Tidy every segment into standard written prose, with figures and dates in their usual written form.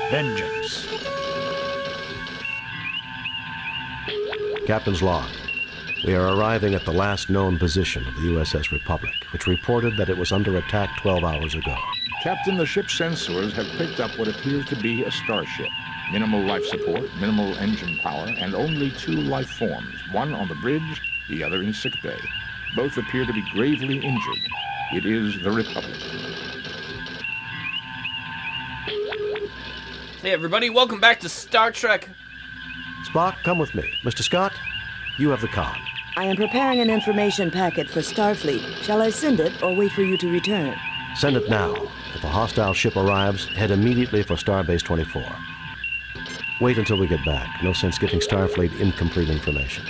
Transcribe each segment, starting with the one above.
Vengeance. Captain's log. We are arriving at the last known position of the USS Republic, which reported that it was under attack 12 hours ago. Captain, the ship's sensors have picked up what appears to be a starship. Minimal life support, minimal engine power, and only 2 life forms, one on the bridge, the other in sickbay. Both appear to be gravely injured. It is the Republic. Hey everybody, welcome back to Star Trek. Spock, come with me. Mr. Scott, you have the comm. I am preparing an information packet for Starfleet. Shall I send it or wait for you to return? Send it now. If a hostile ship arrives, head immediately for Starbase 24. Wait until we get back. No sense giving Starfleet incomplete information.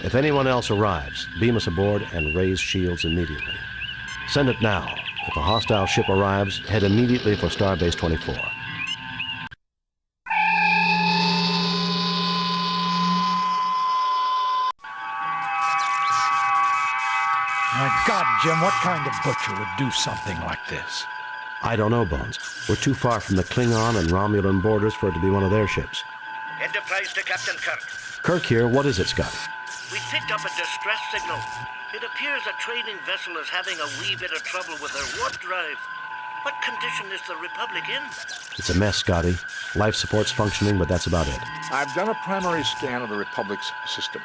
If anyone else arrives, beam us aboard and raise shields immediately. Send it now. If a hostile ship arrives, head immediately for Starbase 24. My God, Jim, what kind of butcher would do something like this? I don't know, Bones. We're too far from the Klingon and Romulan borders for it to be one of their ships. Enterprise to Captain Kirk. Kirk here. What is it, Scotty? We picked up a distress signal. It appears a trading vessel is having a wee bit of trouble with her warp drive. What condition is the Republic in? It's a mess, Scotty. Life support's functioning, but that's about it. I've done a primary scan of the Republic's systems.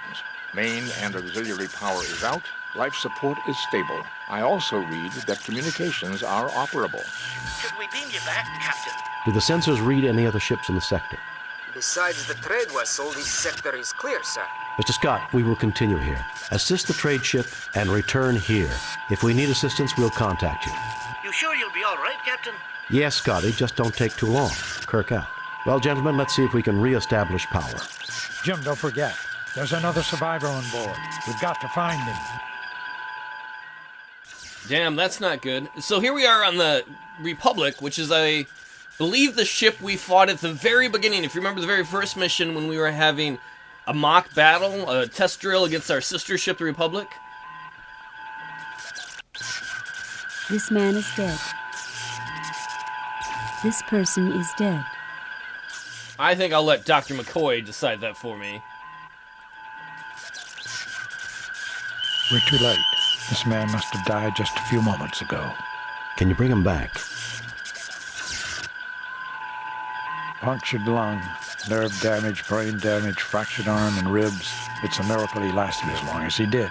Main and auxiliary power is out. Life support is stable. I also read that communications are operable. Should we beam you back, Captain? Do the sensors read any other ships in the sector? Besides the trade vessel, this sector is clear, sir. Mr. Scott, we will continue here. Assist the trade ship and return here. If we need assistance, we'll contact you. You sure you'll be all right, Captain? Yes, Scotty, just don't take too long. Kirk out. Well, gentlemen, let's see if we can re-establish power. Jim, don't forget, there's another survivor on board. We've got to find him. Damn, that's not good. So here we are on the Republic, which is, I believe, the ship we fought at the very beginning. If you remember the very first mission when we were having a mock battle, a test drill against our sister ship, the Republic. This man is dead. This person is dead. I think I'll let Dr. McCoy decide that for me. We're too late. This man must have died just a few moments ago. Can you bring him back? Punctured lung, nerve damage, brain damage, fractured arm and ribs. It's a miracle he lasted as long as he did.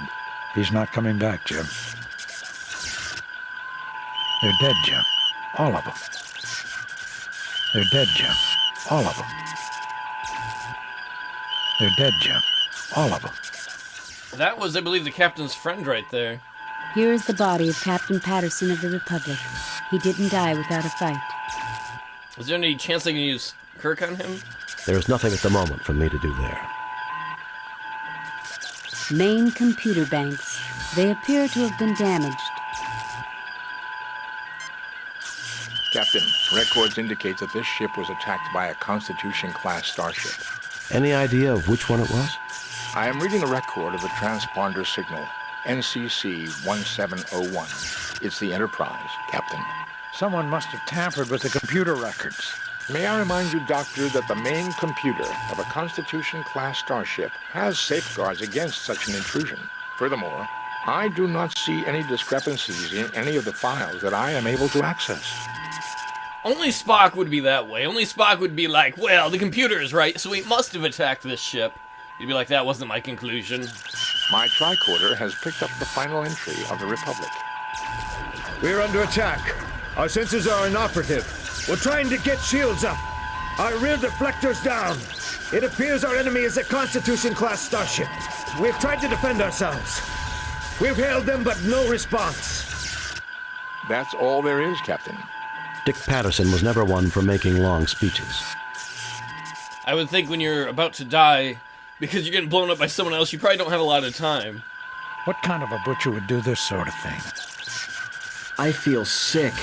He's not coming back, Jim. They're dead, Jim. All of them. They're dead, Jim. All of them. They're dead, Jim. All of them. That was, I believe, the captain's friend right there. Here is the body of Captain Patterson of the Republic. He didn't die without a fight. Is there any chance I can use Kirk on him? There is nothing at the moment for me to do there. Main computer banks. They appear to have been damaged. Captain, records indicate that this ship was attacked by a Constitution-class starship. Any idea of which one it was? I am reading a record of the transponder signal, NCC 1701. It's the Enterprise, Captain. Someone must have tampered with the computer records. May I remind you, Doctor, that the main computer of a Constitution-class starship has safeguards against such an intrusion. Furthermore, I do not see any discrepancies in any of the files that I am able to access. Only Spock would be that way. Only Spock would be like, well, the computer is right, so he must have attacked this ship. You'd be like, that wasn't my conclusion. My tricorder has picked up the final entry of the Republic. We're under attack. Our sensors are inoperative. We're trying to get shields up. Our rear deflector's down. It appears our enemy is a Constitution-class starship. We've tried to defend ourselves. We've hailed them, but no response. That's all there is, Captain. Dick Patterson was never one for making long speeches. I would think when you're about to die, because you're getting blown up by someone else, you probably don't have a lot of time. What kind of a butcher would do this sort of thing? I feel sick.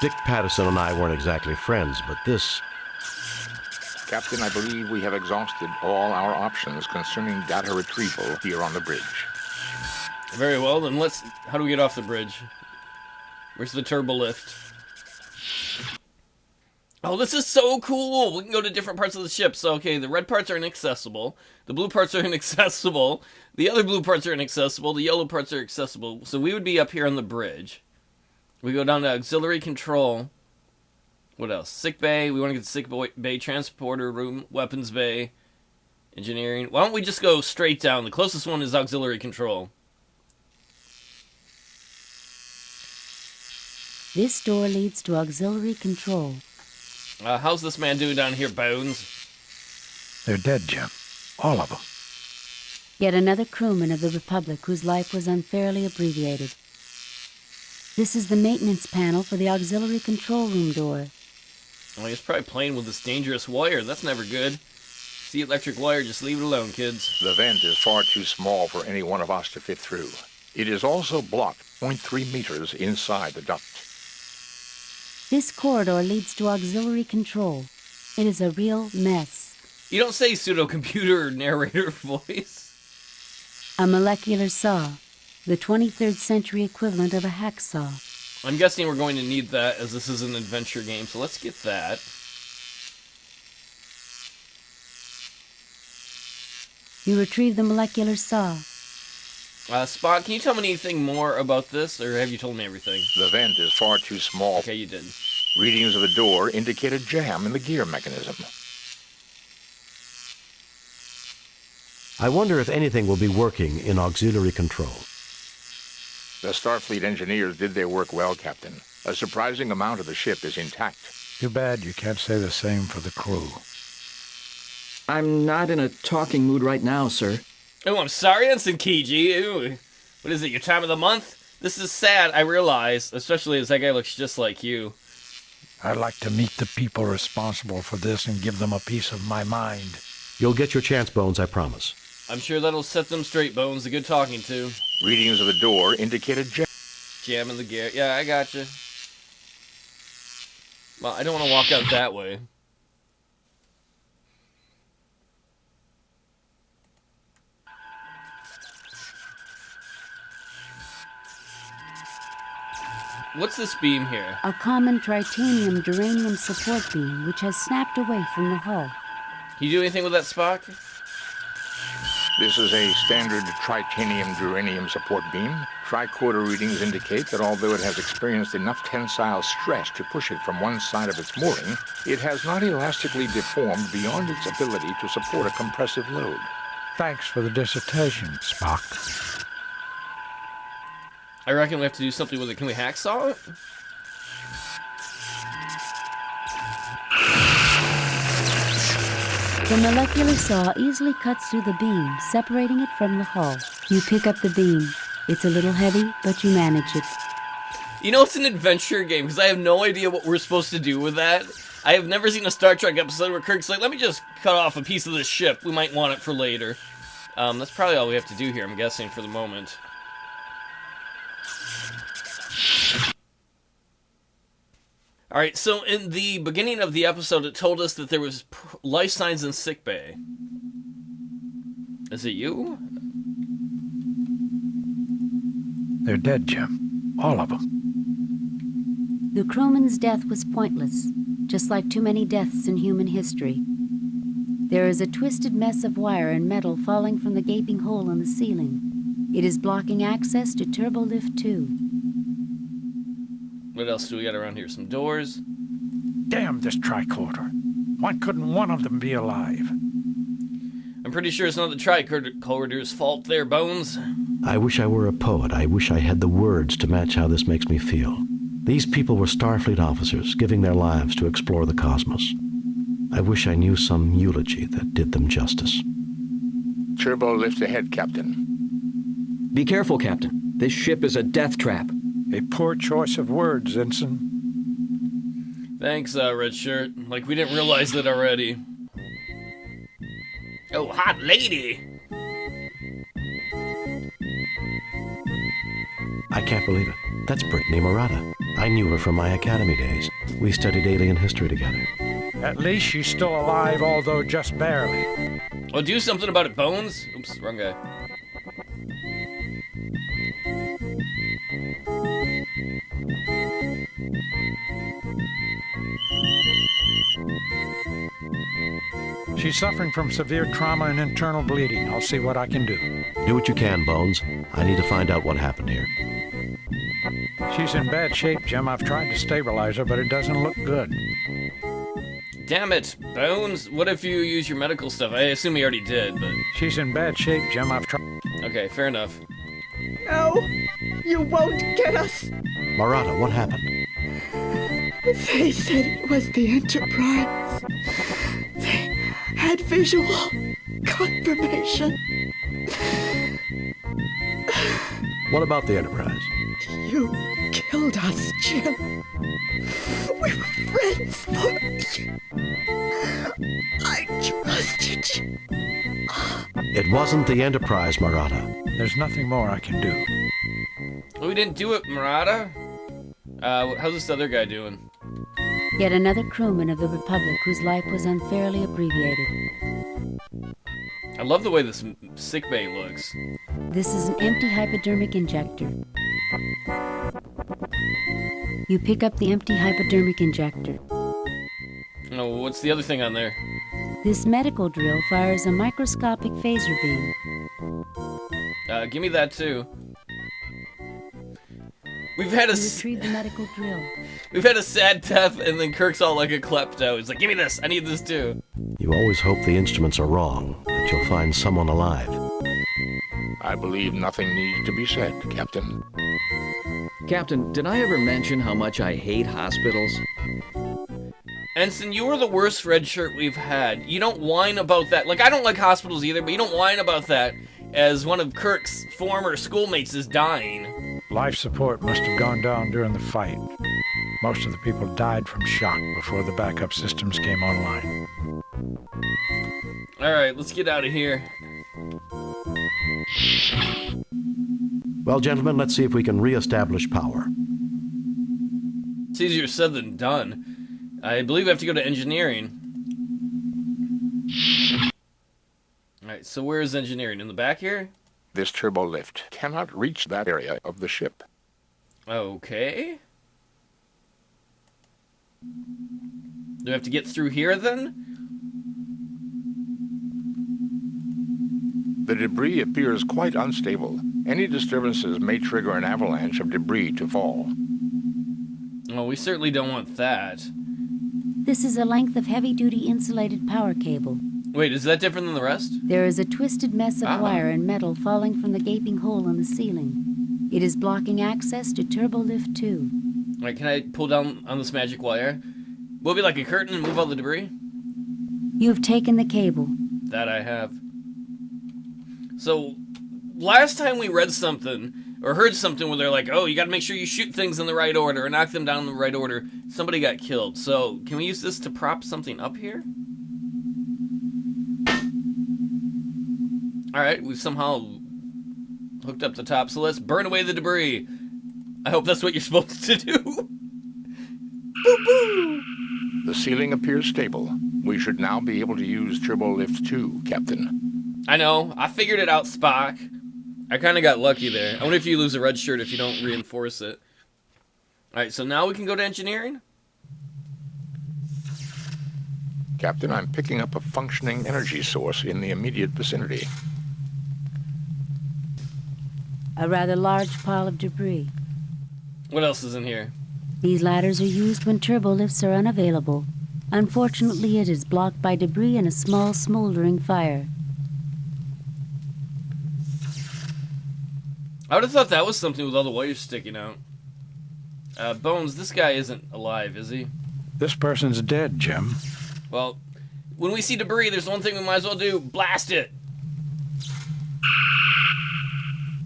Dick Patterson and I weren't exactly friends, but this... Captain, I believe we have exhausted all our options concerning data retrieval here on the bridge. Very well, then how do we get off the bridge? Where's the turbo lift? Oh, this is so cool! We can go to different parts of the ship. So, okay, the red parts are inaccessible. The blue parts are inaccessible. The other blue parts are inaccessible. The yellow parts are accessible. So we would be up here on the bridge. We go down to auxiliary control. What else? Sick bay. We want to get the sick bay, transporter room, weapons bay, engineering. Why don't we just go straight down? The closest one is auxiliary control. This door leads to auxiliary control. How's this man doing down here, Bones? They're dead, Jim. All of them. Yet another crewman of the Republic whose life was unfairly abbreviated. This is the maintenance panel for the auxiliary control room door. Well, he's probably playing with this dangerous wire. That's never good. See electric wire, just leave it alone, kids. The vent is far too small for any one of us to fit through. It is also blocked 0.3 meters inside the duct. This corridor leads to auxiliary control. It is a real mess. You don't say pseudo-computer narrator voice. A molecular saw, the 23rd century equivalent of a hacksaw. I'm guessing we're going to need that, as this is an adventure game, so let's get that. You retrieve the molecular saw. Spock, can you tell me anything more about this, or have you told me everything? The vent is far too small. Okay, you did. Readings of the door indicate a jam in the gear mechanism. I wonder if anything will be working in auxiliary control. The Starfleet engineers did their work well, Captain. A surprising amount of the ship is intact. Too bad you can't say the same for the crew. I'm not in a talking mood right now, sir. Oh, I'm sorry, Ensign Kiji. Ooh. What is it, your time of the month? This is sad, I realize, especially as that guy looks just like you. I'd like to meet the people responsible for this and give them a piece of my mind. You'll get your chance, Bones, I promise. I'm sure that'll set them straight, Bones. A good talking to. Readings of the door indicate a jam in the gear. Yeah, I gotcha. Well, I don't want to walk out that way. What's this beam here? A common tritanium duranium support beam which has snapped away from the hull. Can you do anything with that, Spock? This is a standard tritanium duranium support beam. Tricorder readings indicate that although it has experienced enough tensile stress to push it from one side of its mooring, it has not elastically deformed beyond its ability to support a compressive load. Thanks for the dissertation, Spock. I reckon we have to do something with it. Can we hacksaw it? The molecular saw easily cuts through the beam, separating it from the hull. You pick up the beam. It's a little heavy, but you manage it. You know, it's an adventure game, because I have no idea what we're supposed to do with that. I have never seen a Star Trek episode where Kirk's like, let me just cut off a piece of this ship. We might want it for later. That's probably all we have to do here, I'm guessing, for the moment. Alright, so in the beginning of the episode, it told us that there was life signs in sickbay. Is it you? They're dead, Jim. All of them. The crewman's death was pointless, just like too many deaths in human history. There is a twisted mess of wire and metal falling from the gaping hole in the ceiling. It is blocking access to Turbolift 2. What else do we got around here? Some doors. Damn this tricorder. Why couldn't one of them be alive? I'm pretty sure it's not the tricorder's fault there, Bones. I wish I were a poet. I wish I had the words to match how this makes me feel. These people were Starfleet officers, giving their lives to explore the cosmos. I wish I knew some eulogy that did them justice. Turbo lift ahead, Captain. Be careful, Captain. This ship is a death trap. A poor choice of words, Ensign. Thanks, redshirt. Like we didn't realize that already. Oh, hot lady! I can't believe it. That's Brittany Murata. I knew her from my academy days. We studied alien history together. At least she's still alive, although just barely. Well, do something about it, Bones. Oops, wrong guy. She's suffering from severe trauma and internal bleeding. I'll see what I can do. Do what you can, Bones. I need to find out what happened here. She's in bad shape, Jim. I've tried to stabilize her, but it doesn't look good. Damn it, Bones. What if you use your medical stuff? I assume you already did, but... She's in bad shape, Jim. I've tried... Okay, fair enough. No, you won't get us. Murata, what happened? They said it was the Enterprise. They had visual confirmation. What about the Enterprise? You killed us, Jim. We were friends. I trusted you. It wasn't the Enterprise, Murata. There's nothing more I can do. Well, we didn't do it, Murata. How's this other guy doing? Yet another crewman of the Republic whose life was unfairly abbreviated. I love the way this sickbay looks. This is an empty hypodermic injector. You pick up the empty hypodermic injector. Oh, what's the other thing on there? This medical drill fires a microscopic phaser beam. Give me that too. We've had a retrieve the medical drill. We've had a sad death, and then Kirk's all like a klepto. He's like, "Give me this. I need this too." You always hope the instruments are wrong, that you'll find someone alive. I believe nothing needs to be said, Captain. Captain, did I ever mention how much I hate hospitals? Ensign, you are the worst red shirt we've had. You don't whine about that. Like, I don't like hospitals either, but you don't whine about that as one of Kirk's former schoolmates is dying. Life support must have gone down during the fight. Most of the people died from shock before the backup systems came online. Alright, let's get out of here. Well, gentlemen, let's see if we can re-establish power. It's easier said than done. I believe I have to go to engineering. Alright, so where is engineering? In the back here? This turbo lift cannot reach that area of the ship. Okay. Do I have to get through here then? The debris appears quite unstable. Any disturbances may trigger an avalanche of debris to fall. Oh, we certainly don't want that. This is a length of heavy-duty insulated power cable. Wait, is that different than the rest? There is a twisted mess of wire and metal falling from the gaping hole in the ceiling. It is blocking access to Turbolift 2. Alright, can I pull down on this magic wire? Will it be like a curtain and move all the debris? You have taken the cable. That I have. So, last time we read something, or heard something where they're like, oh, you gotta make sure you shoot things in the right order, or knock them down in the right order, somebody got killed. So, can we use this to prop something up here? Alright, we've somehow hooked up the top, so let's burn away the debris. I hope that's what you're supposed to do. Boo-boo! The ceiling appears stable. We should now be able to use Turbolift 2, Captain. I know. I figured it out, Spock. I kind of got lucky there. I wonder if you lose a red shirt if you don't reinforce it. Alright, so now we can go to engineering? Captain, I'm picking up a functioning energy source in the immediate vicinity. A rather large pile of debris. What else is in here? These ladders are used when turbolifts are unavailable. Unfortunately, it is blocked by debris and a small smoldering fire. I would have thought that was something with all the wires sticking out. Bones, this guy isn't alive, is he? This person's dead, Jim. Well, when we see debris, there's one thing we might as well do. Blast it!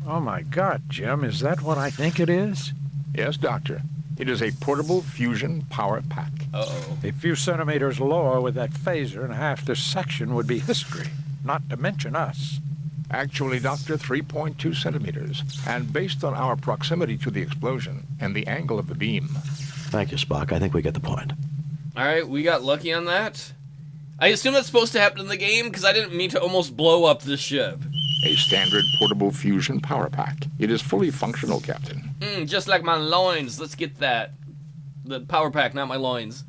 Oh my God, Jim, is that what I think it is? Yes, Doctor. It is a portable fusion power pack. Uh-oh. A few centimeters lower with that phaser and half this section would be history, not to mention us. Actually, Doctor, 3.2 centimeters. And based on our proximity to the explosion and the angle of the beam. Thank you, Spock. I think we get the point. Alright, we got lucky on that. I assume that's supposed to happen in the game, because I didn't mean to almost blow up the ship. A standard portable fusion power pack. It is fully functional, Captain. Just like my loins. Let's get that. the power pack, not my loins.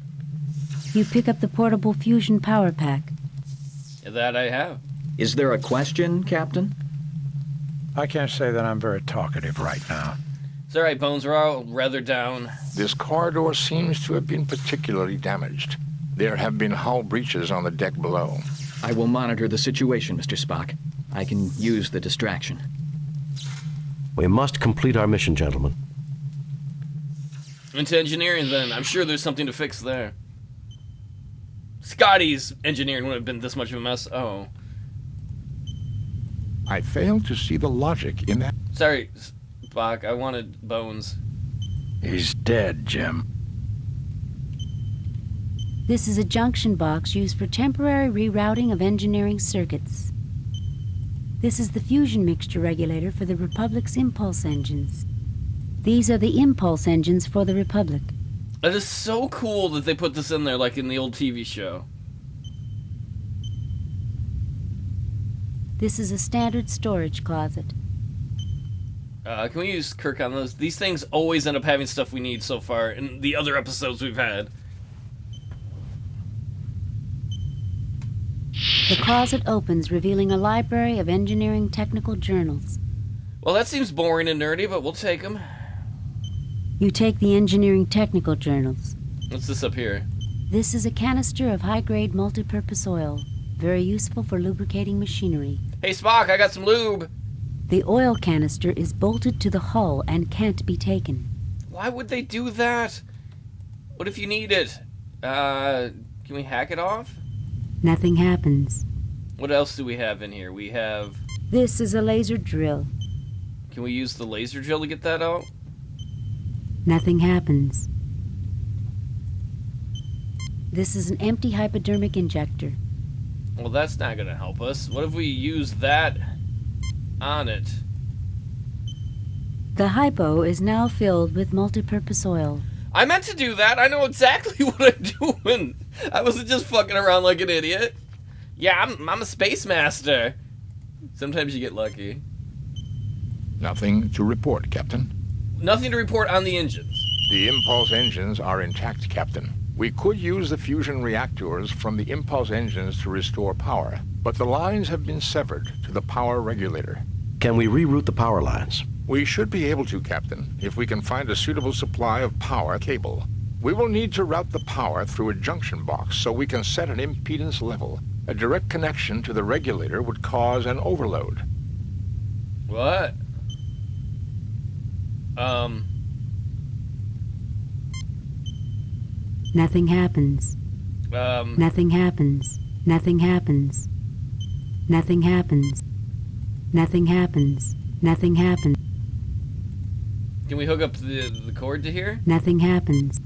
You pick up the portable fusion power pack. That I have. Is there a question, Captain? I can't say that I'm very talkative right now. It's all right, Bones. We're all rather down. This corridor seems to have been particularly damaged. There have been hull breaches on the deck below. I will monitor the situation, Mr. Spock. I can use the distraction. We must complete our mission, gentlemen. Into engineering, then. I'm sure there's something to fix there. Scotty's engineering wouldn't have been this much of a mess. Oh. I fail to see the logic in that. Sorry, Spock. I wanted Bones. He's dead, Jim. This is a junction box used for temporary rerouting of engineering circuits. This is the fusion mixture regulator for the Republic's impulse engines. These are the impulse engines for the Republic. It is so cool that they put this in there like in the old TV show. This is a standard storage closet. Can we use Kirk on those? These things always end up having stuff we need so far in the other episodes we've had. The closet opens, revealing a library of engineering technical journals. Well, that seems boring and nerdy, but we'll take them. You take the engineering technical journals. What's this up here? This is a canister of high-grade multipurpose oil, very useful for lubricating machinery. Hey, Spock, I got some lube. The oil canister is bolted to the hull and can't be taken. Why would they do that? What if you need it? Can we hack it off? Nothing happens. What else do we have in here? We have... This is a laser drill. Can we use the laser drill to get that out? Nothing happens. This is an empty hypodermic injector. Well, that's not going to help us. What if we use that on it? The hypo is now filled with multipurpose oil. I meant to do that. I know exactly what I'm doing. I wasn't just fucking around like an idiot. Yeah, I'm a space master. Sometimes you get lucky. Nothing to report, Captain. Nothing to report on the engines. The impulse engines are intact, Captain. We could use the fusion reactors from the impulse engines to restore power, but the lines have been severed to the power regulator. Can we reroute the power lines? We should be able to, Captain, if we can find a suitable supply of power cable. We will need to route the power through a junction box so we can set an impedance level. A direct connection to the regulator would cause an overload. What? Nothing happens. Nothing happens. Nothing happens. Nothing happens. Nothing happens. Nothing happens. Can we hook up the cord to here? Nothing happens.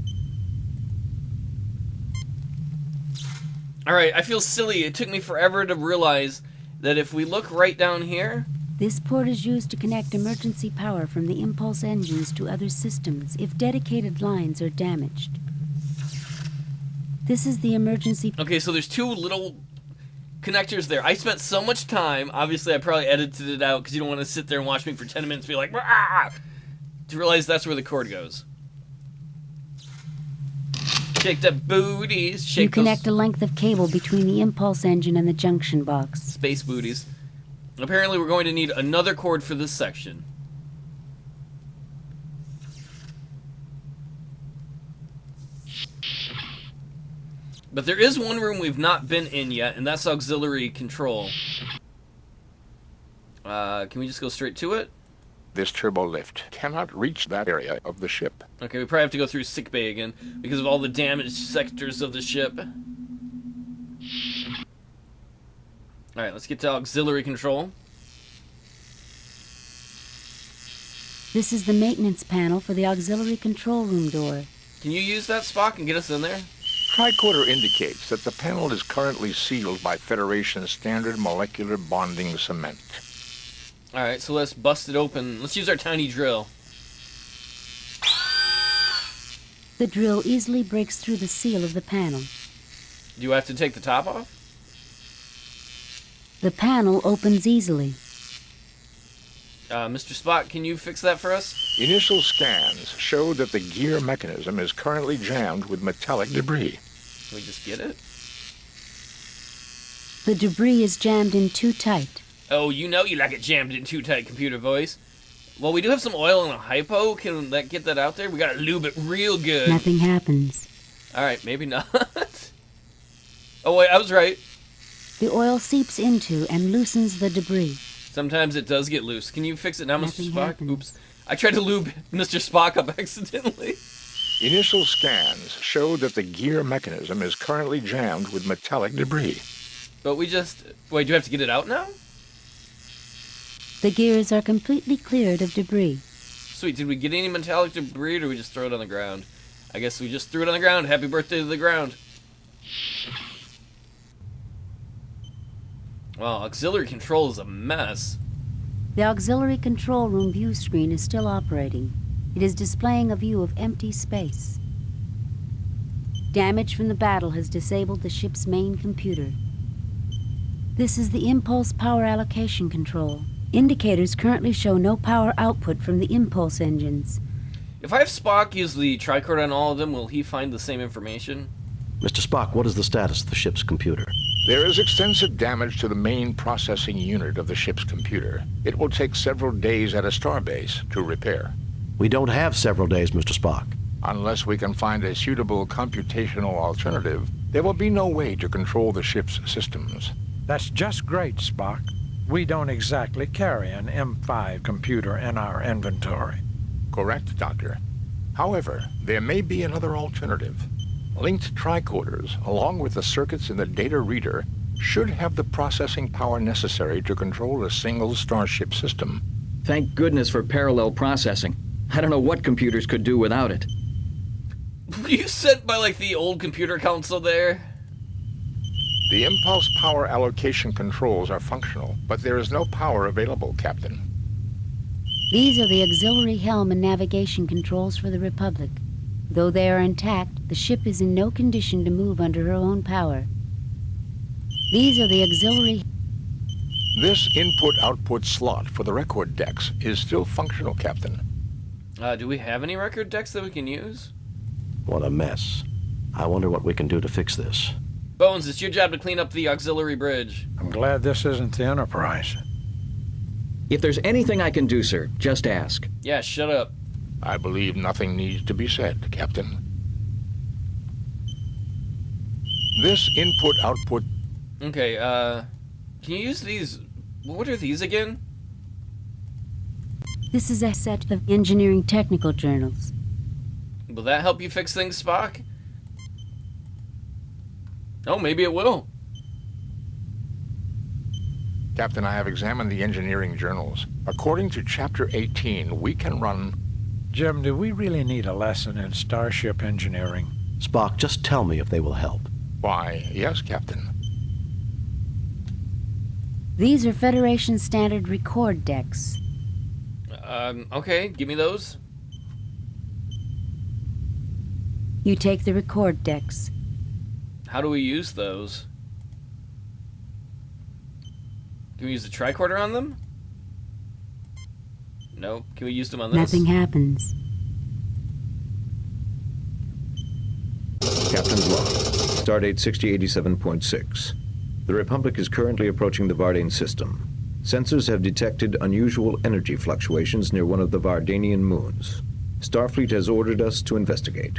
Alright, I feel silly. It took me forever to realize that if we look right down here... This port is used to connect emergency power from the impulse engines to other systems if dedicated lines are damaged. This is the emergency... Okay, so there's two little connectors there. I spent so much time, obviously I probably edited it out because you don't want to sit there and watch me for 10 minutes and be like, "Rah!" to realize that's where the cord goes. Shake the booties. Shake You connect a length of cable between the impulse engine and the junction box. Space booties. Apparently we're going to need another cord for this section. But there is one room we've not been in yet, and that's auxiliary control. Can we just go straight to it? This turbo lift cannot reach that area of the ship. Okay, we probably have to go through sickbay again because of all the damaged sectors of the ship. Alright, let's get to auxiliary control. This is the maintenance panel for the auxiliary control room door. Can you use that, Spock, and get us in there? Tricorder indicates that the panel is currently sealed by Federation standard molecular bonding cement. Alright, so let's bust it open. Let's use our tiny drill. The drill easily breaks through the seal of the panel. Do you have to take the top off? The panel opens easily. Mr. Spock, can you fix that for us? Initial scans show that the gear mechanism is currently jammed with metallic debris. Can we just get it? The debris is jammed in too tight. Oh, you know you like it jammed in too tight, computer voice. Well, we do have some oil and a hypo. Can that get that out there? We gotta lube it real good. Nothing happens. Alright, maybe not. Oh, wait, I was right. The oil seeps into and loosens the debris. Sometimes it does get loose. Can you fix it now, Nothing Mr. Spock? happens. Oops. I tried to lube Mr. Spock up accidentally. Initial scans show that the gear mechanism is currently jammed with metallic debris. But we just... Wait, do we have to get it out now? The gears are completely cleared of debris. Sweet, did we get any metallic debris or did we just throw it on the ground? I guess we just threw it on the ground. Happy birthday to the ground. Well, auxiliary control is a mess. The auxiliary control room view screen is still operating. It is displaying a view of empty space. Damage from the battle has disabled the ship's main computer. This is the impulse power allocation control. Indicators currently show no power output from the impulse engines. If I have Spock use the tricorder on all of them, will he find the same information? Mr. Spock, what is the status of the ship's computer? There is extensive damage to the main processing unit of the ship's computer. It will take several days at a starbase to repair. We don't have several days, Mr. Spock. Unless we can find a suitable computational alternative, there will be no way to control the ship's systems. That's just great, Spock. We don't exactly carry an M5 computer in our inventory. Correct, Doctor. However, there may be another alternative. Linked tricorders, along with the circuits in the data reader, should have the processing power necessary to control a single starship system. Thank goodness for parallel processing. I don't know what computers could do without it. Were you sent by, like, the old computer council there? The impulse power allocation controls are functional, but there is no power available, Captain. These are the auxiliary helm and navigation controls for the Republic. Though they are intact, the ship is in no condition to move under her own power. These are the auxiliary... This input-output slot for the record decks is still functional, Captain. Do we have any record decks that we can use? What a mess. I wonder what we can do to fix this. Bones, it's your job to clean up the auxiliary bridge. I'm glad this isn't the Enterprise. If there's anything I can do, sir, just ask. Yeah, shut up. I believe nothing needs to be said, Captain. This input-output... Okay, can you use these... What are these again? This is a set of engineering technical journals. Will that help you fix things, Spock? Oh, maybe it will. Captain, I have examined the engineering journals. According to Chapter 18, we can run... Jim, do we really need a lesson in starship engineering? Spock, just tell me if they will help. Why, yes, Captain. These are Federation standard record decks. Okay, give me those. You take the record decks. How do we use those? Can we use the tricorder on them? No. Can we use them on this? Nothing happens. Captain's log. Stardate 6087.6. The Republic is currently approaching the Vardane system. Sensors have detected unusual energy fluctuations near one of the Vardanian moons. Starfleet has ordered us to investigate.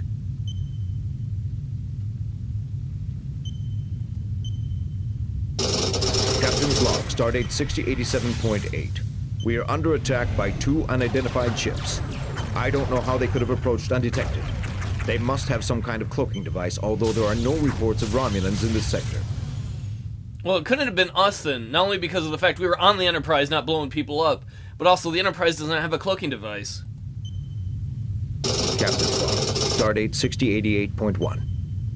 Captain's log. Stardate 6087.8. We are under attack by 2 unidentified ships. I don't know how they could have approached undetected. They must have some kind of cloaking device, although there are no reports of Romulans in this sector. Well, it couldn't have been us then, not only because of the fact we were on the Enterprise not blowing people up, but also the Enterprise does not have a cloaking device. Captain's log. Stardate 6088.1.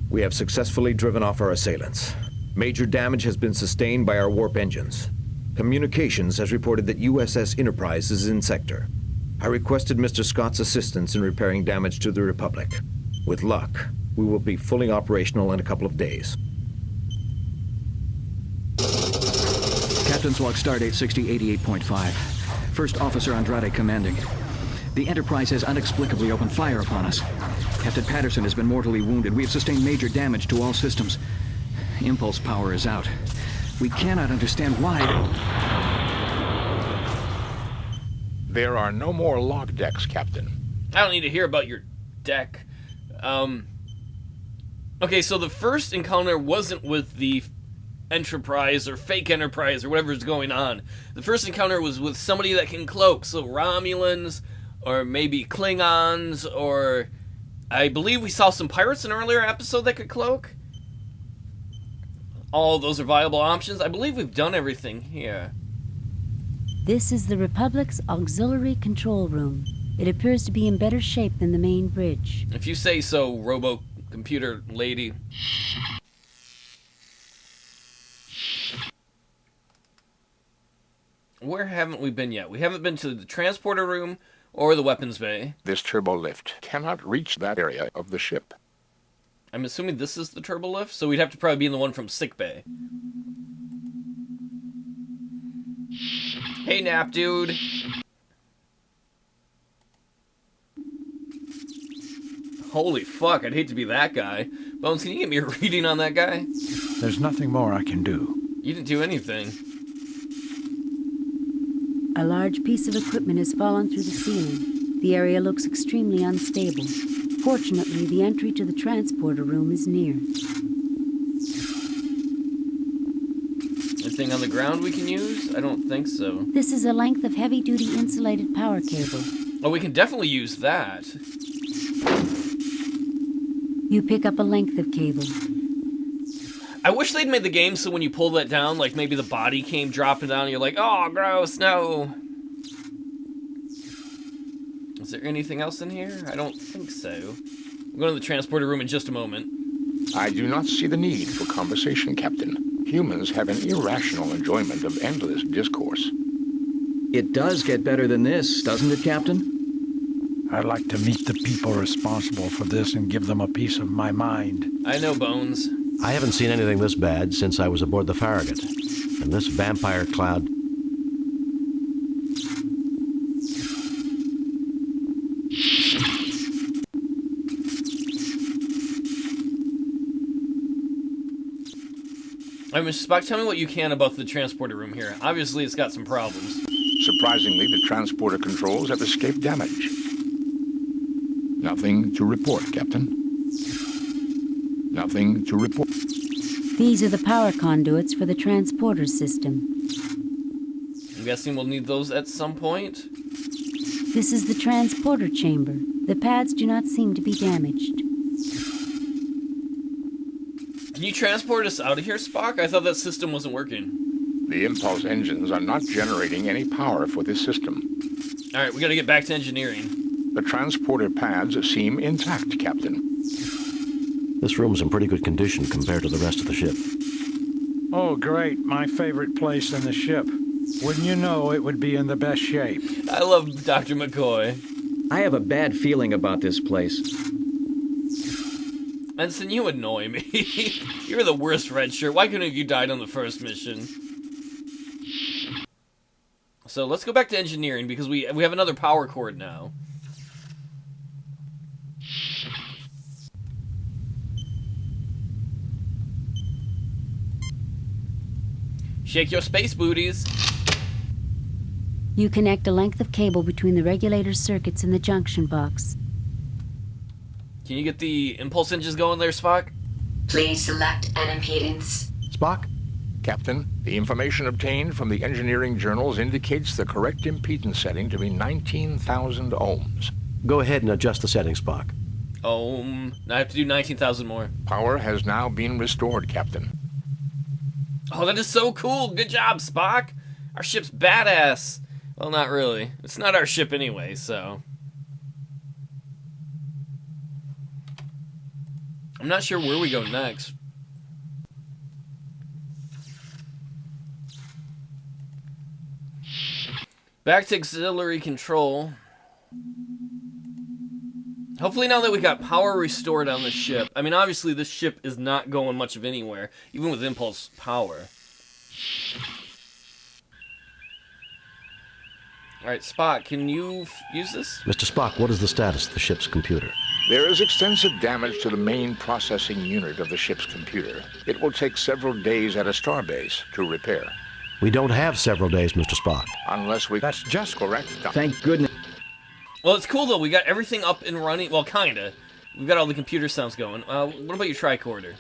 We have successfully driven off our assailants. Major damage has been sustained by our warp engines. Communications has reported that USS Enterprise is in sector. I requested Mr. Scott's assistance in repairing damage to the Republic. With luck, we will be fully operational in a couple of days. Captain's log, Stardate 6088.5. First Officer Andrade commanding. The Enterprise has inexplicably opened fire upon us. Captain Patterson has been mortally wounded. We have sustained major damage to all systems. Impulse power is out. We cannot understand why. There are no more log decks, Captain. I don't need to hear about your deck. Okay, so the first encounter wasn't with the Enterprise or fake Enterprise or whatever's going on. The first encounter was with somebody that can cloak, so Romulans or maybe Klingons, or I believe we saw some pirates in an earlier episode that could cloak. All those are viable options. I believe we've done everything here. This is the Republic's auxiliary control room. It appears to be in better shape than the main bridge. If you say so, robo-computer lady. Where haven't we been yet? We haven't been to the transporter room or the weapons bay. This turbo lift cannot reach that area of the ship. I'm assuming this is the turbo lift, so we'd have to probably be in the one from sickbay. Hey, nap dude. Holy fuck, I'd hate to be that guy. Bones, can you give me a reading on that guy? There's nothing more I can do. You didn't do anything. A large piece of equipment has fallen through the ceiling. The area looks extremely unstable. Fortunately, the entry to the transporter room is near. Anything on the ground we can use? I don't think so. This is a length of heavy-duty insulated power cable. Oh, we can definitely use that. You pick up a length of cable. I wish they'd made the game so when you pull that down, like maybe the body came dropping down and you're like, oh, gross, no. Is there anything else in here? I don't think so. We'll go to the transporter room in just a moment. I do not see the need for conversation, Captain. Humans have an irrational enjoyment of endless discourse. It does get better than this, doesn't it, Captain? I'd like to meet the people responsible for this and give them a piece of my mind. I know, Bones. I haven't seen anything this bad since I was aboard the Farragut. And this vampire cloud... I mean, Spock, tell me what you can about the transporter room here. Obviously, it's got some problems. Surprisingly, the transporter controls have escaped damage. Nothing to report, Captain. Nothing to report. These are the power conduits for the transporter system. I'm guessing we'll need those at some point. This is the transporter chamber. The pads do not seem to be damaged. Can you transport us out of here, Spock? I thought that system wasn't working. The impulse engines are not generating any power for this system. All right, we got to get back to engineering. The transporter pads seem intact, Captain. This room's in pretty good condition compared to the rest of the ship. Oh, great. My favorite place in the ship. Wouldn't you know it would be in the best shape? I love Dr. McCoy. I have a bad feeling about this place. Ensign, you annoy me. You're the worst redshirt. Why couldn't you died on the first mission? So let's go back to engineering because we have another power cord now. Shake your space booties. You connect a length of cable between the regulator circuits in the junction box. Can you get the impulse engines going there, Spock? Please select an impedance. Spock? Captain, the information obtained from the engineering journals indicates the correct impedance setting to be 19,000 ohms. Go ahead and adjust the settings, Spock. I have to do 19,000 more. Power has now been restored, Captain. Oh, that is so cool. Good job, Spock. Our ship's badass. Well, not really. It's not our ship anyway, so... I'm not sure where we go next. Back to auxiliary control. Hopefully now that we got power restored on the ship. I mean, obviously this ship is not going much of anywhere, even with impulse power. Alright, Spock, can you use this? Mr. Spock, what is the status of the ship's computer? There is extensive damage to the main processing unit of the ship's computer. It will take several days at a starbase to repair. We don't have several days, Mr. Spock. Unless we... That's just correct. Thank goodness. Well, it's cool, though. We got everything up and running. Well, kinda. We've got all the computer sounds going. What about your tricorder?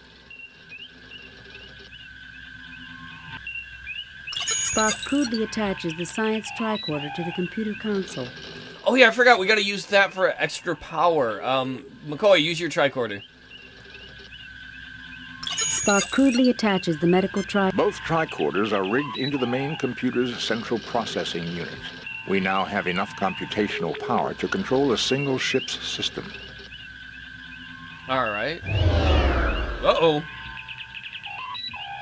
Spock crudely attaches the science tricorder to the computer console. Oh, yeah, I forgot. We gotta use that for extra power. McCoy, use your tricorder. Spock crudely attaches the medical Both tricorders are rigged into the main computer's central processing unit. We now have enough computational power to control a single ship's system. Alright. Uh-oh.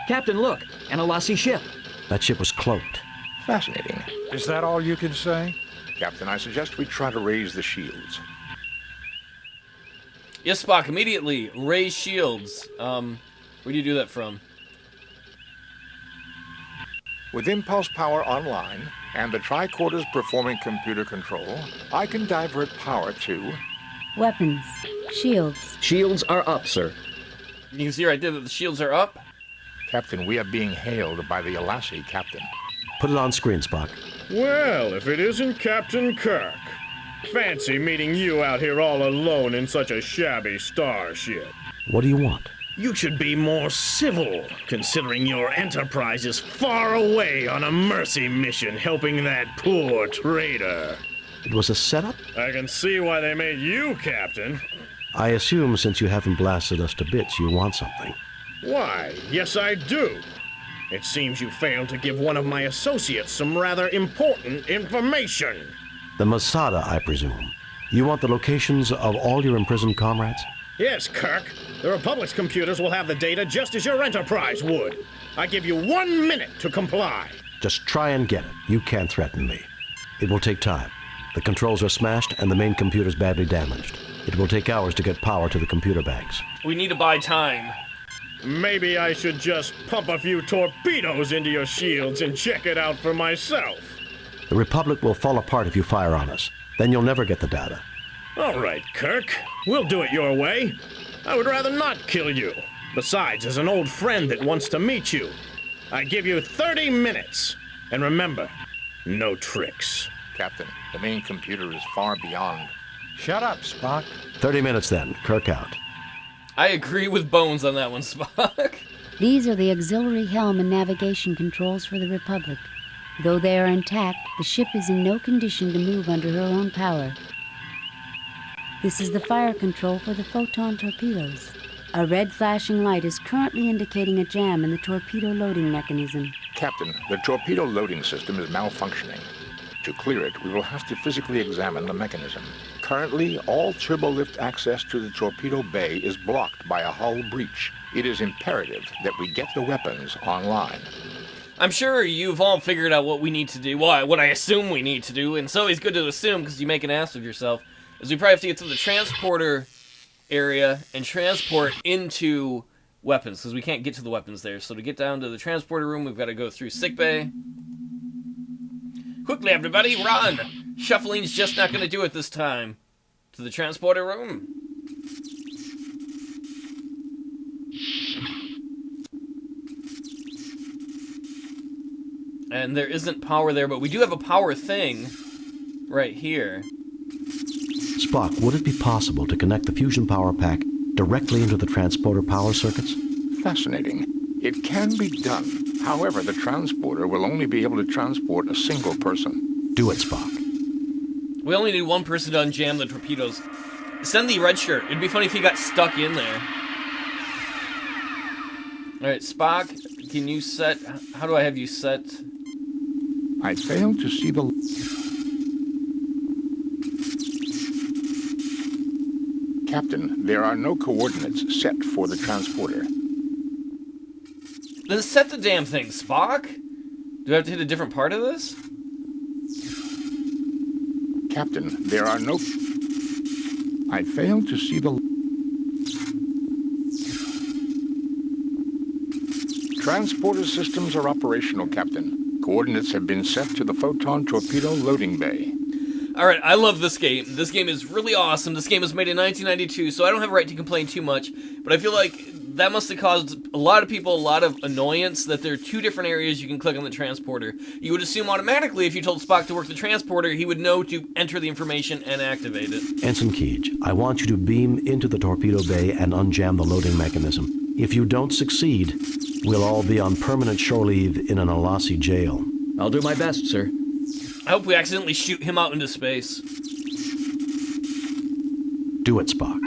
Captain, look! An Alassie ship. That ship was cloaked. Fascinating. Is that all you can say? Captain, I suggest we try to raise the shields. Yes, Spock, immediately. Raise shields. Where do you do that from? With impulse power online, and the tricorders performing computer control, I can divert power to... Weapons. Shields. Shields are up, sir. You can see right there that the shields are up. Captain, we are being hailed by the Alassie, Captain. Put it on screen, Spock. Well, if it isn't Captain Kirk. Fancy meeting you out here all alone in such a shabby starship. What do you want? You should be more civil, considering your Enterprise is far away on a mercy mission helping that poor traitor. It was a setup? I can see why they made you Captain. I assume since you haven't blasted us to bits, you want something. Why, yes I do. It seems you failed to give one of my associates some rather important information. The Masada, I presume. You want the locations of all your imprisoned comrades? Yes, Kirk. The Republic's computers will have the data just as your Enterprise would. I give you 1 minute to comply. Just try and get it. You can't threaten me. It will take time. The controls are smashed and the main computer's badly damaged. It will take hours to get power to the computer banks. We need to buy time. Maybe I should just pump a few torpedoes into your shields and check it out for myself. The Republic will fall apart if you fire on us. Then you'll never get the data. All right, Kirk. We'll do it your way. I would rather not kill you. Besides, as an old friend that wants to meet you, I give you 30 minutes. And remember, no tricks. Captain, the main computer is far beyond. Shut up, Spock. 30 minutes then. Kirk out. I agree with Bones on that one, Spock. These are the auxiliary helm and navigation controls for the Republic. Though they are intact, the ship is in no condition to move under her own power. This is the fire control for the photon torpedoes. A red flashing light is currently indicating a jam in the torpedo loading mechanism. Captain, the torpedo loading system is malfunctioning. To clear it, we will have to physically examine the mechanism. Currently, all turbolift access to the torpedo bay is blocked by a hull breach. It is imperative that we get the weapons online. I'm sure you've all figured out what we need to do. Well, what I assume we need to do, and it's always good to assume because you make an ass of yourself, is we probably have to get to the transporter area and transport into weapons because we can't get to the weapons there. So to get down to the transporter room, we've got to go through sickbay. Quickly, everybody, run! Shuffling's just not going to do it this time. To the transporter room. And there isn't power there, but we do have a power thing right here. Spock, would it be possible to connect the fusion power pack directly into the transporter power circuits? Fascinating. It can be done. However, the transporter will only be able to transport a single person. Do it, Spock. We only need one person to unjam the torpedoes. Send the redshirt. It'd be funny if he got stuck in there. Alright, Spock, can you set... How do I have you set? I failed to see the... Captain, there are no coordinates set for the transporter. Then set the damn thing, Spock! Do I have to hit a different part of this? Captain, there are no... I failed to see the... Transporter systems are operational, Captain. Coordinates have been set to the photon torpedo loading bay. Alright, I love this game. This game is really awesome. This game was made in 1992, so I don't have a right to complain too much, but I feel like that must have caused a lot of people a lot of annoyance that there are two different areas you can click on the transporter. You would assume automatically if you told Spock to work the transporter, he would know to enter the information and activate it. Ensign Keege, I want you to beam into the torpedo bay and unjam the loading mechanism. If you don't succeed, we'll all be on permanent shore leave in an Alassie jail. I'll do my best, sir. I hope we accidentally shoot him out into space. Do it, Spock.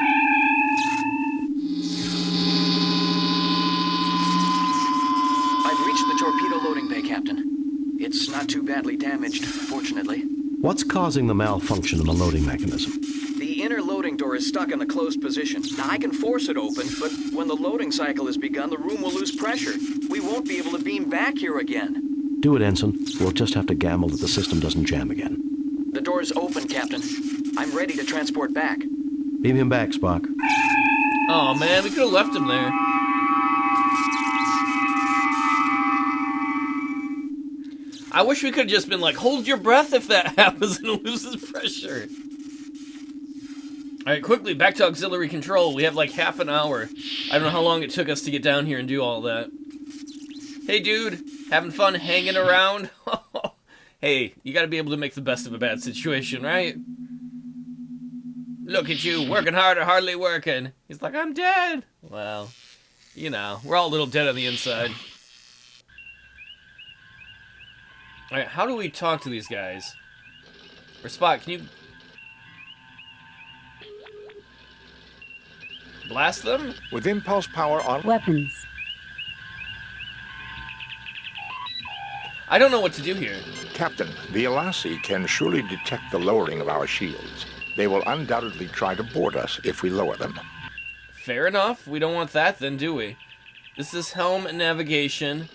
I've reached the torpedo loading bay, Captain. It's not too badly damaged, fortunately. What's causing the malfunction in the loading mechanism? The inner loading door is stuck in the closed position. Now, I can force it open, but when the loading cycle has begun, the room will lose pressure. We won't be able to beam back here again. Do it, Ensign. We'll just have to gamble that the system doesn't jam again. The door's open, Captain. I'm ready to transport back. Beam him back, Spock. Oh man, we could have left him there. I wish we could have just been like, hold your breath if that happens and it loses pressure. Alright, quickly, back to auxiliary control. We have like half an hour. I don't know how long it took us to get down here and do all that. Hey dude, having fun hanging around? Hey, you gotta be able to make the best of a bad situation, right? Look at you, working hard or hardly working. He's like, I'm dead. Well, you know, we're all a little dead on the inside. Alright, how do we talk to these guys? Or Spock, can you blast them? With impulse power on... Weapons. I don't know what to do here. Captain, the Alassie can surely detect the lowering of our shields. They will undoubtedly try to board us if we lower them. Fair enough. We don't want that then, do we? This is helm and navigation.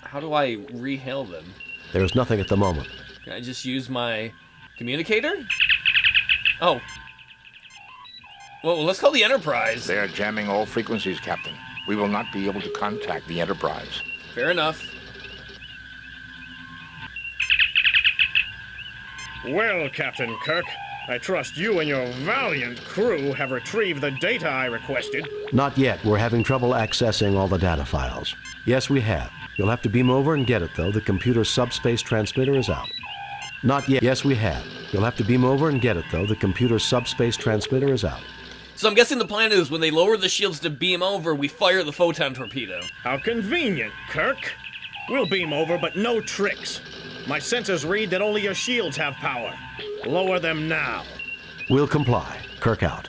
How do I re-hail them? There's nothing at the moment. Can I just use my communicator? Oh. Well, let's call the Enterprise. They are jamming all frequencies, Captain. We will not be able to contact the Enterprise. Fair enough. Well, Captain Kirk, I trust you and your valiant crew have retrieved the data I requested. Not yet. We're having trouble accessing all the data files. Yes, we have. You'll have to beam over and get it, though. The computer's subspace transmitter is out. Not yet. Yes, we have. You'll have to beam over and get it, though. The computer's subspace transmitter is out. So I'm guessing the plan is when they lower the shields to beam over, we fire the photon torpedo. How convenient, Kirk. We'll beam over, but no tricks. My sensors read that only your shields have power. Lower them now. We'll comply. Kirk out.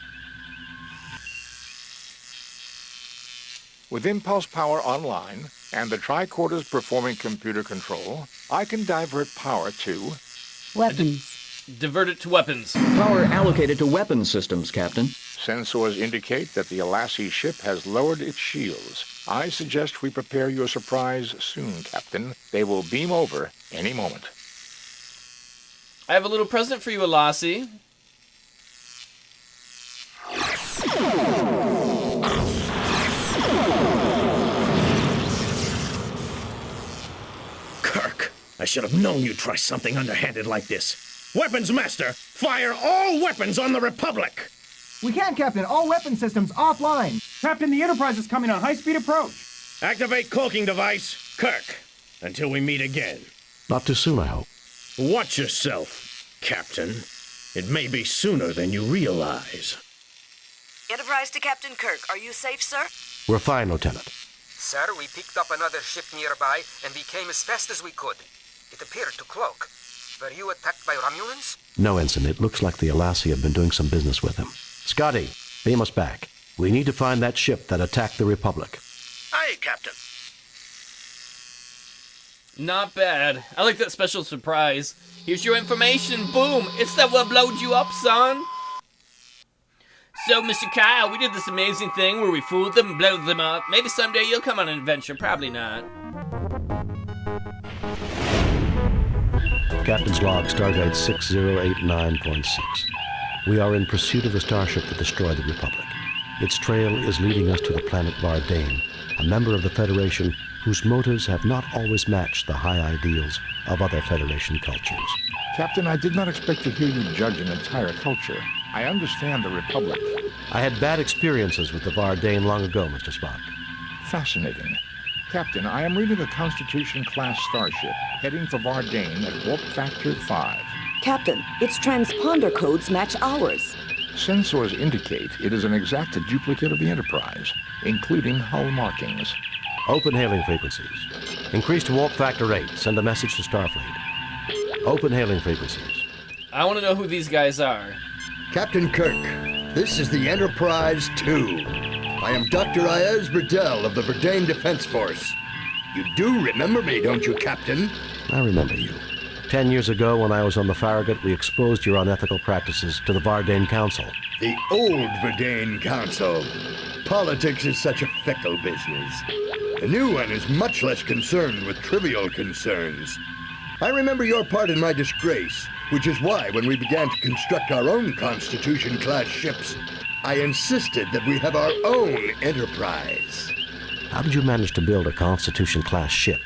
With impulse power online and the tricorders performing computer control, I can divert power to... Weapons. Divert it to weapons. Power allocated to weapons systems, Captain. Sensors indicate that the Alassie ship has lowered its shields. I suggest we prepare your surprise soon, Captain. They will beam over any moment. I have a little present for you, Alassie. Kirk, I should have known you'd try something underhanded like this. Weapons Master, fire all weapons on the Republic! We can't, Captain. All weapon systems offline. Captain, the Enterprise is coming on high-speed approach. Activate cloaking device. Kirk, until we meet again. Not too soon, I hope. Watch yourself, Captain. It may be sooner than you realize. Enterprise to Captain Kirk. Are you safe, sir? We're fine, Lieutenant. Sir, we picked up another ship nearby, and we came as fast as we could. It appeared to cloak. Were you attacked by Romulans? No, Ensign. It looks like the Alassie have been doing some business with him. Scotty, beam us back. We need to find that ship that attacked the Republic. Aye, Captain. Not bad. I like that special surprise. Here's your information. Boom. It's that what blowed you up, son. So, Mr. Kyle, we did this amazing thing where we fooled them and blowed them up. Maybe someday you'll come on an adventure. Probably not. Captain's log, Stardate 6089.6. We are in pursuit of the starship that destroyed the Republic. Its trail is leading us to the planet Vardane, a member of the Federation whose motives have not always matched the high ideals of other Federation cultures. Captain, I did not expect to hear you judge an entire culture. I understand the Republic. I had bad experiences with the Vardane long ago, Mr. Spock. Fascinating. Captain, I am reading a Constitution-class starship heading for Vardane at warp factor 5. Captain, its transponder codes match ours. Sensors indicate it is an exact duplicate of the Enterprise, including hull markings. Open hailing frequencies. Increase to warp factor 8. Send a message to Starfleet. Open hailing frequencies. I want to know who these guys are. Captain Kirk, this is the Enterprise 2. I am Dr. Ayaz Burdell of the Verdane Defense Force. You do remember me, don't you, Captain? I remember you. 10 years ago, when I was on the Farragut, we exposed your unethical practices to the Vardane Council. The old Verdane Council. Politics is such a fickle business. The new one is much less concerned with trivial concerns. I remember your part in my disgrace, which is why, when we began to construct our own Constitution-class ships, I insisted that we have our own Enterprise. How did you manage to build a Constitution-class ship?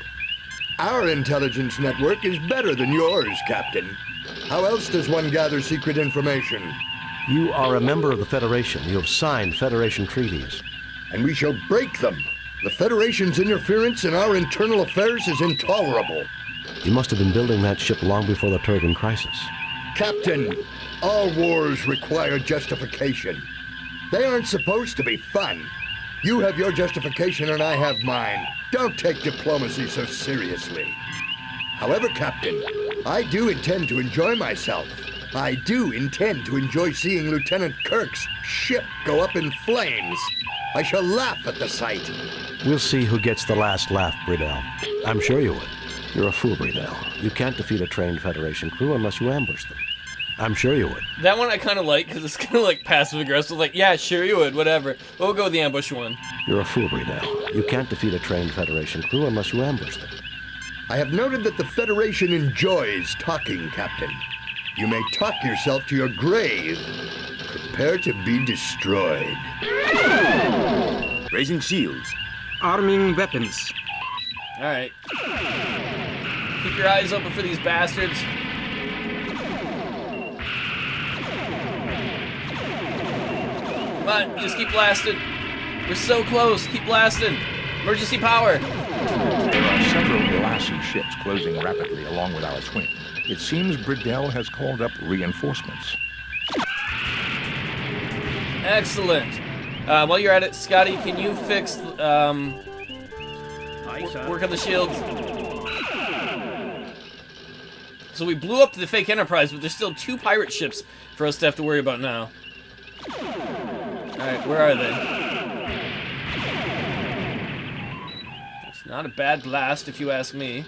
Our intelligence network is better than yours, Captain. How else does one gather secret information? You are a member of the Federation. You have signed Federation treaties. And we shall break them. The Federation's interference in our internal affairs is intolerable. You must have been building that ship long before the Turgan crisis. Captain, all wars require justification. They aren't supposed to be fun. You have your justification and I have mine. Don't take diplomacy so seriously. However, Captain, I do intend to enjoy myself. I do intend to enjoy seeing Lieutenant Kirk's ship go up in flames. I shall laugh at the sight. We'll see who gets the last laugh, Burdell. I'm sure you would. You're a fool, Burdell. You can't defeat a trained Federation crew unless you ambush them. I'm sure you would. That one I kind of like, because it's kind of like passive-aggressive. Like, yeah, sure you would, whatever. We'll go with the ambush one. You're a fool, Burdell. You can't defeat a trained Federation crew unless you ambush them. I have noted that the Federation enjoys talking, Captain. You may talk yourself to your grave. Prepare to be destroyed. Raising shields. Arming weapons. All right. Keep your eyes open for these bastards. Come on, just keep blasting. We're so close. Keep blasting. Emergency power. There are several Alassie ships closing rapidly along with our twin. It seems Burdell has called up reinforcements. Excellent. While you're at it, Scotty, can you fix work on the shields? So we blew up the fake Enterprise, but there's still 2 pirate ships for us to have to worry about now. Alright, where are they? It's not a bad blast, if you ask me.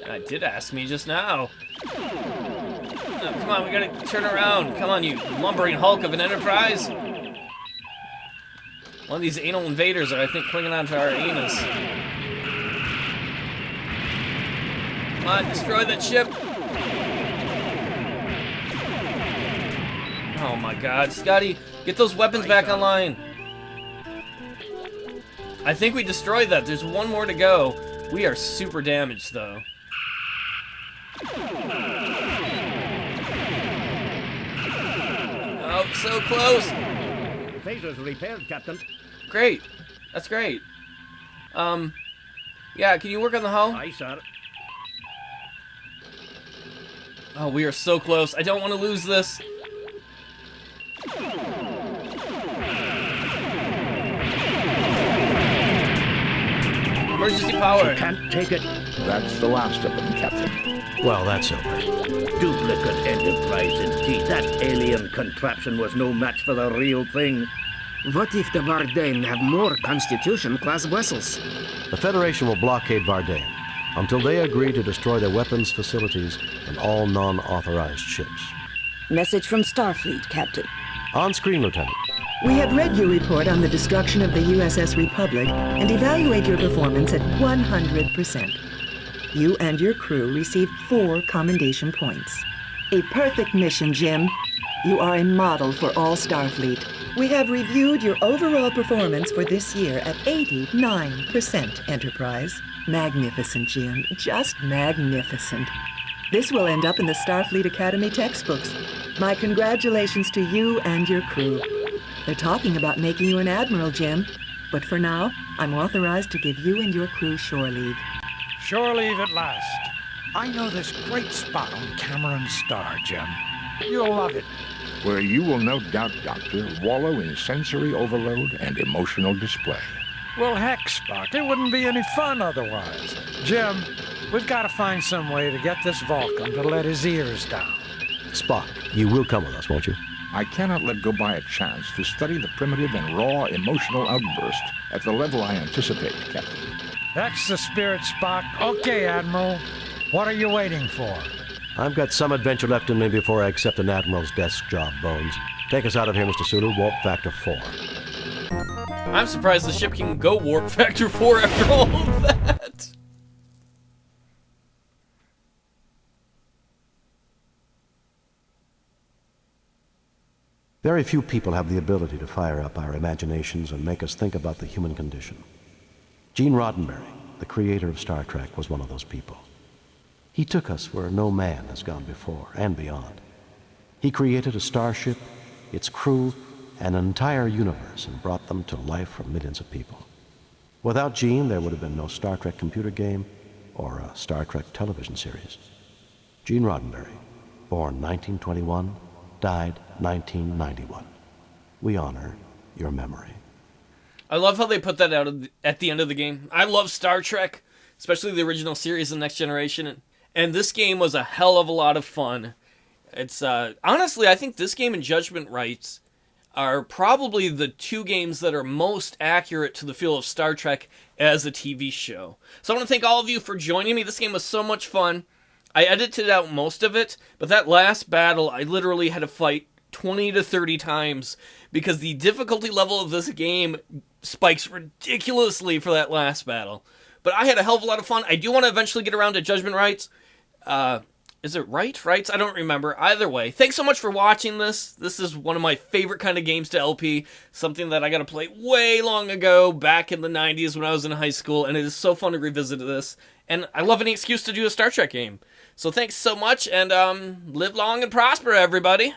And I did ask me just now. No, come on, we gotta turn around. Come on, you lumbering hulk of an Enterprise. One of these anal invaders are, I think, clinging onto our anus. Come on, destroy that ship. Oh my god, Scotty, get those weapons back online. I think we destroyed that. There's one more to go. We are super damaged, though. Oh, so close. The phaser's repaired, Captain. Great. That's great. Yeah, can you work on the hull? Aye, sir. Oh, we are so close. I don't want to lose this. Emergency power. You can't take it. That's the last of them, Captain. Well, that's over. Duplicate Enterprise indeed. That alien contraption was no match for the real thing. What if the Vardane have more Constitution-class vessels? The Federation will blockade Vardane until they agree to destroy their weapons facilities and all non-authorized ships. Message from Starfleet, Captain. On screen, Lieutenant. We have read your report on the destruction of the USS Republic and evaluate your performance at 100%. You and your crew received 4 commendation points. A perfect mission, Jim. You are a model for all Starfleet. We have reviewed your overall performance for this year at 89%, Enterprise. Magnificent, Jim. Just magnificent. This will end up in the Starfleet Academy textbooks. My congratulations to you and your crew. They're talking about making you an admiral, Jim. But for now, I'm authorized to give you and your crew shore leave. Shore leave at last. I know this great spot on Cameron's star, Jim. You'll love it. Where you will no doubt, Doctor, wallow in sensory overload and emotional display. Well, heck, Spock, it wouldn't be any fun otherwise. Jim, we've got to find some way to get this Vulcan to let his ears down. Spock, you will come with us, won't you? I cannot let go by a chance to study the primitive and raw emotional outburst at the level I anticipate, Captain. That's the spirit, Spock. Okay, Admiral. What are you waiting for? I've got some adventure left in me before I accept an Admiral's desk job, Bones. Take us out of here, Mr. Sulu. Warp Factor 4. I'm surprised the ship can go Warp Factor 4 after all of that. Very few people have the ability to fire up our imaginations and make us think about the human condition. Gene Roddenberry, the creator of Star Trek, was one of those people. He took us where no man has gone before and beyond. He created a starship, its crew, and an entire universe, and brought them to life for millions of people. Without Gene, there would have been no Star Trek computer game or a Star Trek television series. Gene Roddenberry, born 1921, died 1991. We honor your memory. I love how they put that out at the end of the game. I love Star Trek, especially the original series, The Next Generation, and this game was a hell of a lot of fun. It's honestly, I think this game and Judgment Rights are probably the two games that are most accurate to the feel of Star Trek as a TV show. So I want to thank all of you for joining me. This game was so much fun. I edited out most of it, but that last battle, I literally had to fight 20 to 30 times because the difficulty level of this game spikes ridiculously for that last battle. But I had a hell of a lot of fun. I do want to eventually get around to Judgment Rights. Is it Rights? I don't remember. Either way, thanks so much for watching this. This is one of my favorite kind of games to LP. Something that I got to play way long ago, back in the 90s when I was in high school, and it is so fun to revisit this. And I love any excuse to do a Star Trek game. So thanks so much, and live long and prosper, everybody.